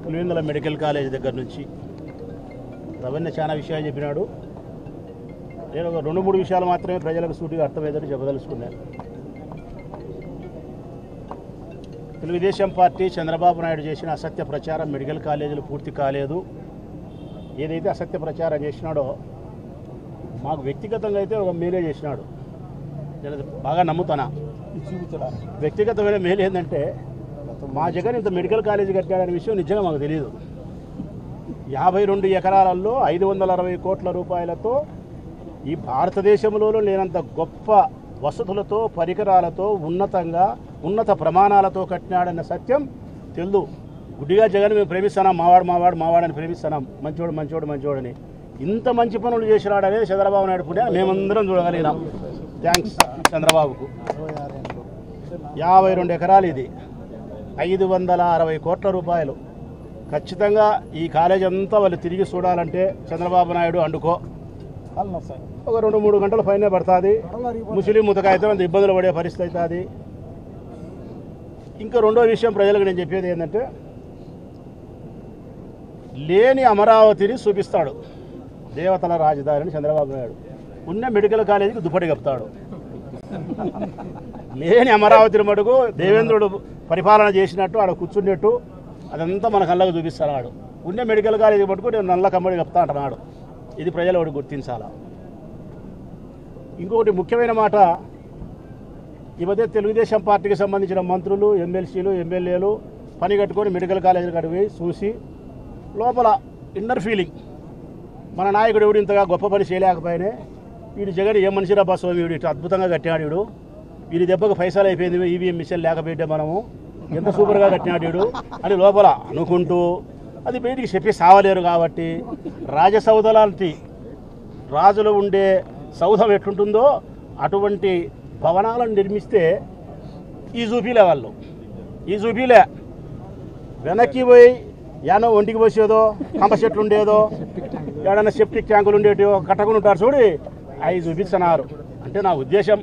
Pulivendula medical college దగ్గర నుంచి రవీంద్ర చాలా విషయాలు చెప్పినాడు. నేను ఒక 2-3 విషయాలు మాత్రమే ప్రజలకు సూటిగా అర్థమయ్యేదని చెప్పదలుచుకున్నాను. తెలుగుదేశం పార్టీ చంద్రబాబు నాయుడు చేసిన అసత్య ప్రచారం మెడికల్ కాలేజీలు పూర్తి కాలేదు. ఏదైతే అసత్య ప్రచారం చేసినాడో మాకు వ్యక్తిగతంగా అయితే ఒక మేలే చేసినాడు. నేను బాగా నమ్ముతానా. వ్యక్తిగతమైన మేలు ఏంటంటే మా జగన్ ఇంత మెడికల్ కాలేజీ కట్టాడనే విషయం నిజంగా మాకు తెలియదు. 52 ఎకరాలలో 560 కోట్ల రూపాయలతో ఈ భారతదేశంలో లేనంత గొప్ప వసతులతో పరికరాలతో ఉన్నత ప్రమాణాలతో కట్టినాడన్న సత్యం తెలుదు. గుడ్డిగా జగన్ మేము ప్రేమిస్తున్నాం, మావాడని ప్రేమిస్తున్నాం, మంచోడని. ఇంత మంచి పనులు చేసినాడనేది చంద్రబాబు నాయుడు పుణ్య మేమందరం చూడగలిగినాం. థ్యాంక్స్ చంద్రబాబుకు. 52 ఎకరాలు, ఇది 560 కోట్ల రూపాయలు. ఖచ్చితంగా ఈ కాలేజ్ అంతా వాళ్ళు తిరిగి చూడాలంటే చంద్రబాబు నాయుడు అండుకో ఒక 2-3 గంటల పైనే పడుతుంది. ముస్లిం ముతకాయితే అంత ఇబ్బందులు పడే పరిస్థితి అవుతుంది. ఇంకా రెండో విషయం ప్రజలకు నేను చెప్పేది ఏంటంటే లేని అమరావతిని చూపిస్తాడు. దేవతల రాజధానిని చంద్రబాబు నాయుడు ఉన్న మెడికల్ కాలేజీకి దుప్పటి కప్తాడు. లేని అమరావతిని మటుకు దేవేంద్రుడు పరిపాలన చేసినట్టు ఆడ కూర్చున్నట్టు అదంతా మన కళ్ళకు చూపిస్తున్నాడు. ఉన్న మెడికల్ కాలేజీ మటుకు నేను నల్ల కమ్మడి కప్తా అంటున్నాడు. ఇది ప్రజలు ఒకటి గుర్తించాలా. ఇంకొకటి ముఖ్యమైన మాట, ఈ మధ్య తెలుగుదేశం పార్టీకి సంబంధించిన మంత్రులు, ఎమ్మెల్సీలు, ఎమ్మెల్యేలు పని కట్టుకొని మెడికల్ కాలేజీలకు అడిగి చూసి లోపల ఇన్నర్ ఫీలింగ్ మన నాయకుడు ఎవడు ఇంతగా గొప్ప పని చేయలేకపోయినా వీడు జగన్ ఏ మనిషిరా బస్సు వీడు ఇట్లా అద్భుతంగా కట్టినాడు, వీడి దెబ్బకు పైసలు అయిపోయింది, ఈవీఎం మిషన్ లేకపోతే మనము ఎంత సూపర్గా కట్టినాడు వీడు అని లోపల అనుకుంటూ అది బయటికి చెప్పి సావలేరు. కాబట్టి రాజసౌధ లాంటి రాజులు ఉండే సౌధం ఎట్లుంటుందో అటువంటి భవనాలను నిర్మిస్తే ఈ చూపిలే వాళ్ళు. ఈ చూపిలే వెనక్కి పోయి యానో ఒంటికి పోసేదో కంప చెట్లు ఉండేదో ఏడన్నా సెప్టిక్ ట్యాంకులు ఉండేటో కట్టకుండా ఉంటారు చూడి అవి చూపిస్తున్నారు. అంటే నా ఉద్దేశం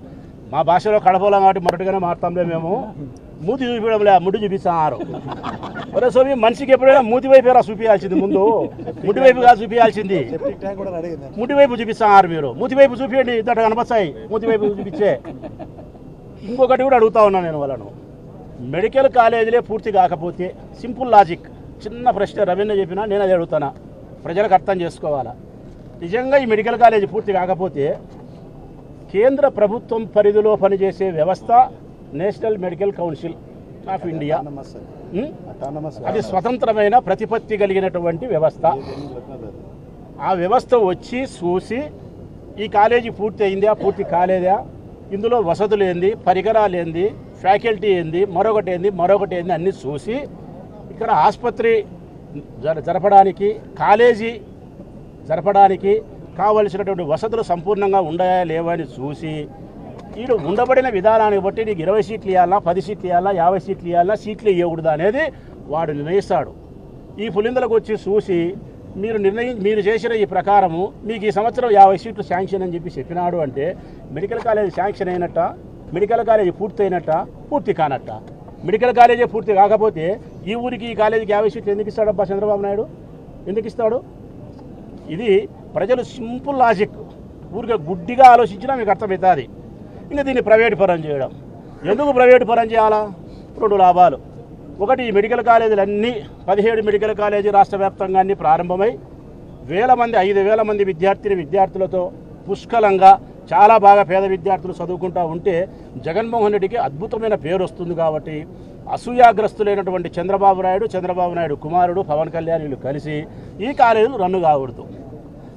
మా భాషలో కడపలం కాబట్టి మొదటిగానే మారుతాంలే మేము. మూతి చూపించడంలే, ముడ్డు చూపిస్తున్నారు. ఒరే స్వామి, మనిషికి ఎప్పుడైనా మూతి వైపు చూపించాల్సింది, ముందు ముడ్డి వైపుగా చూపించాల్సింది. ముడ్డి వైపు చూపిస్తున్నారు మీరు. మూతి వైపు చూపించండి, ఇంతట కనపస్తాయి మూతి వైపు చూపించే. ఇంకొకటి కూడా అడుగుతా ఉన్నాను నేను వాళ్ళను, మెడికల్ కాలేజీలే పూర్తి కాకపోతే సింపుల్ లాజిక్, చిన్న ప్రశ్న రవీంద్ర చెప్పినా నేను అది అడుగుతానా, ప్రజలకు అర్థం చేసుకోవాలా. నిజంగా ఈ మెడికల్ కాలేజీ పూర్తి కాకపోతే కేంద్ర ప్రభుత్వం పరిధిలో పనిచేసే వ్యవస్థ national medical council of India, అది స్వతంత్రమైన ప్రతిపత్తి కలిగినటువంటి వ్యవస్థ. ఆ వ్యవస్థ వచ్చి చూసి ఈ కాలేజీ పూర్తి అయిందా, పూర్తి కాలేదా, ఇందులో వసతులు ఏంది, పరికరాలు ఏంది, ఫ్యాకల్టీ ఏంది, మరొకటి ఏంది అన్నీ చూసి ఇక్కడ ఆసుపత్రి జరపడానికి, కాలేజీ జరపడానికి కావలసినటువంటి వసతులు సంపూర్ణంగా ఉన్నాయా లేవా అని చూసి వీడు ఉండబడిన విధానాన్ని బట్టి నీకు 20 సీట్లు ఇవ్వాలా, 10 సీట్లు ఇవ్వాలా, 50 సీట్లు ఇవ్వాలా, సీట్లు ఇవ్వకూడదు అనేది వాడు నిర్ణయిస్తాడు. ఈ పులిందలకు వచ్చి చూసి మీరు చేసిన ఈ ప్రకారము మీకు ఈ సంవత్సరం 50 సీట్లు శాంక్షన్ అని చెప్పినాడు అంటే మెడికల్ కాలేజీ శాంక్షన్ అయినట్ట, మెడికల్ కాలేజీ పూర్తి అయినట్ట, పూర్తి కానట్ట. మెడికల్ కాలేజీ పూర్తి కాకపోతే ఈ ఊరికి ఈ కాలేజీకి 50 సీట్లు ఎందుకు ఇస్తాడబ్బా చంద్రబాబు నాయుడు, ఎందుకు ఇస్తాడు? ఇది ప్రజలు సింపుల్ లాజిక్, ఊరికే గుడ్డిగా ఆలోచించినా మీకు అర్థమవుతుంది. ఇంకా దీన్ని ప్రైవేట్ పరం చేయడం, ఎందుకు ప్రైవేట్ పరం చేయాలా? 2 లాభాలు. ఒకటి, ఈ మెడికల్ కాలేజీలన్నీ 17 మెడికల్ కాలేజీ రాష్ట్ర వ్యాప్తంగా అన్నీ ప్రారంభమై 5,000 మంది విద్యార్థులతో పుష్కలంగా చాలా బాగా పేద విద్యార్థులు చదువుకుంటూ ఉంటే జగన్మోహన్ రెడ్డికి అద్భుతమైన పేరు వస్తుంది. కాబట్టి అసూయాగ్రస్తులైనటువంటి చంద్రబాబు నాయుడు కుమారుడు పవన్ కళ్యాణ్ వీళ్ళు కలిసి ఈ కాలేజీలు రన్ను కాకూడదు.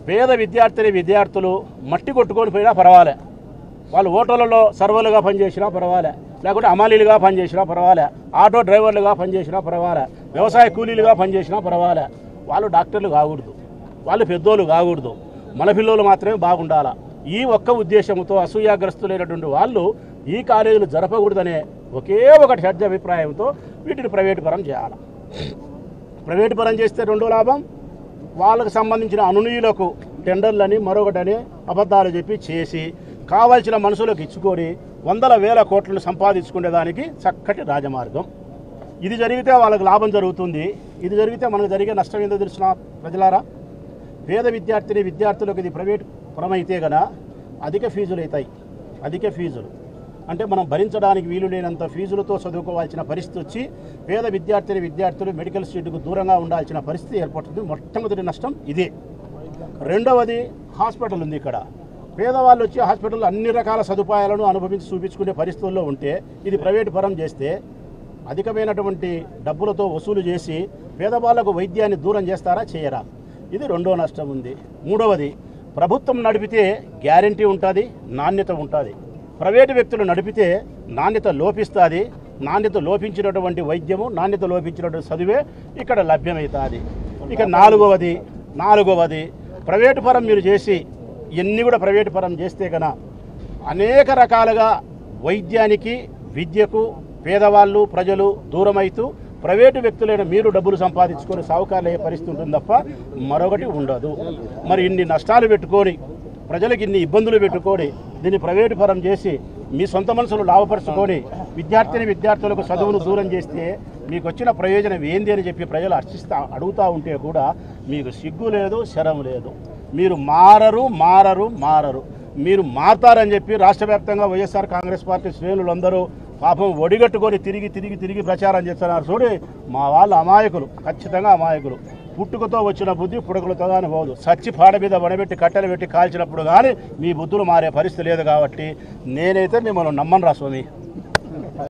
పేద విద్యార్థులు మట్టి కొట్టుకొని పోయినా పర్వాలే, వాళ్ళు హోటళ్ళలో సర్వర్లుగా పనిచేసినా పర్వాలే, లేకుంటే అమాలీలుగా పనిచేసినా పర్వాలే, ఆటో డ్రైవర్లుగా పనిచేసినా పర్వాలే, వ్యవసాయ కూలీలుగా పనిచేసినా పర్వాలే, వాళ్ళు డాక్టర్లు కాకూడదు, వాళ్ళు పెద్దోళ్ళు కాకూడదు, మన పిల్లలు మాత్రమే బాగుండాలా. ఈ ఒక్క ఉద్దేశంతో అసూయాగ్రస్తులైనటువంటి వాళ్ళు ఈ కాలేజీలు జరపకూడదనే ఒకే ఒకటి సజ్జ అభిప్రాయంతో వీటిని ప్రైవేటు పరం చేయాలి. ప్రైవేటు పరం చేస్తే 2 లాభం, వాళ్ళకు సంబంధించిన అనునీయులకు టెండర్లని మరొకటని అబద్ధాలు చెప్పి చేసి కావాల్సిన మనుషులకు ఇచ్చుకొని 100,000 కోట్లను సంపాదించుకునేదానికి చక్కటి రాజమార్గం. ఇది జరిగితే వాళ్ళకి లాభం జరుగుతుంది, ఇది జరిగితే మనకు జరిగే నష్టం ఏందో తెలిసిన ప్రజలారా, పేద విద్యార్థులకు ఇది ప్రైవేట్ పరమైతే గన అధిక ఫీజులు అవుతాయి. అధిక ఫీజులు అంటే మనం భరించడానికి వీలు లేనంత ఫీజులతో చదువుకోవాల్సిన పరిస్థితి వచ్చి పేద విద్యార్థులు మెడికల్ సీటుకు దూరంగా ఉండాల్సిన పరిస్థితి ఏర్పడుతుంది. మొట్టమొదటి నష్టం ఇదే. రెండవది హాస్పిటల్ ఉంది. ఇక్కడ పేదవాళ్ళు వచ్చి హాస్పిటల్లో అన్ని రకాల సదుపాయాలను అనుభవించి చూపించుకునే పరిస్థితుల్లో ఉంటే ఇది ప్రైవేటు పరం చేస్తే అధికమైనటువంటి డబ్బులతో వసూలు చేసి పేదవాళ్లకు వైద్యాన్ని దూరం చేస్తారా, చేయరా? ఇది రెండో నష్టం ఉంది. మూడవది, ప్రభుత్వం నడిపితే గ్యారంటీ ఉంటుంది, నాణ్యత ఉంటుంది. ప్రైవేటు వ్యక్తులు నడిపితే నాణ్యత లోపిస్తుంది. నాణ్యత లోపించినటువంటి వైద్యము, నాణ్యత లోపించినటువంటి చదువే ఇక్కడ లభ్యమవుతుంది. ఇక నాలుగవది ప్రైవేటు పరం మీరు చేసి ఇవన్నీ కూడా ప్రైవేటు పరం చేస్తే కన్నా అనేక రకాలుగా వైద్యానికి విద్యకు పేదవాళ్ళు ప్రజలు దూరమైతూ ప్రైవేటు వ్యక్తులైన మీరు డబ్బులు సంపాదించుకొని సావుకారులు అయ్యే పరిస్థితి ఉంటుంది తప్ప మరొకటి ఉండదు. మరి ఇన్ని నష్టాలు పెట్టుకొని ప్రజలకు ఇన్ని ఇబ్బందులు పెట్టుకొని దీన్ని ప్రైవేటు పరం చేసి మీ సొంత మనసులు లాభపరుచుకొని విద్యార్థులకు చదువును దూరం చేస్తే మీకు వచ్చిన ప్రయోజనం ఏంది అని చెప్పి ప్రజలు అడుగుతూ ఉంటే కూడా మీకు సిగ్గు లేదు, శరం లేదు. మీరు మారరు. మీరు మారతారని చెప్పి రాష్ట్ర వ్యాప్తంగా వైఎస్ఆర్ కాంగ్రెస్ పార్టీ శ్రేణులందరూ పాపం ఒడిగట్టుకొని తిరిగి ప్రచారం చేస్తున్నారు. చూడు, మా వాళ్ళు అమాయకులు, ఖచ్చితంగా అమాయకులు. పుట్టుకతో వచ్చిన బుద్ధి పుడకలతో కానీ పోదు. సచ్చి పాడ మీద వడబెట్టి కట్టెలు పెట్టి కాల్చినప్పుడు కానీ మీ బుద్ధులు మారే పరిస్థితి లేదు. కాబట్టి నేనైతే మిమ్మల్ని నమ్మను రా స్వామి.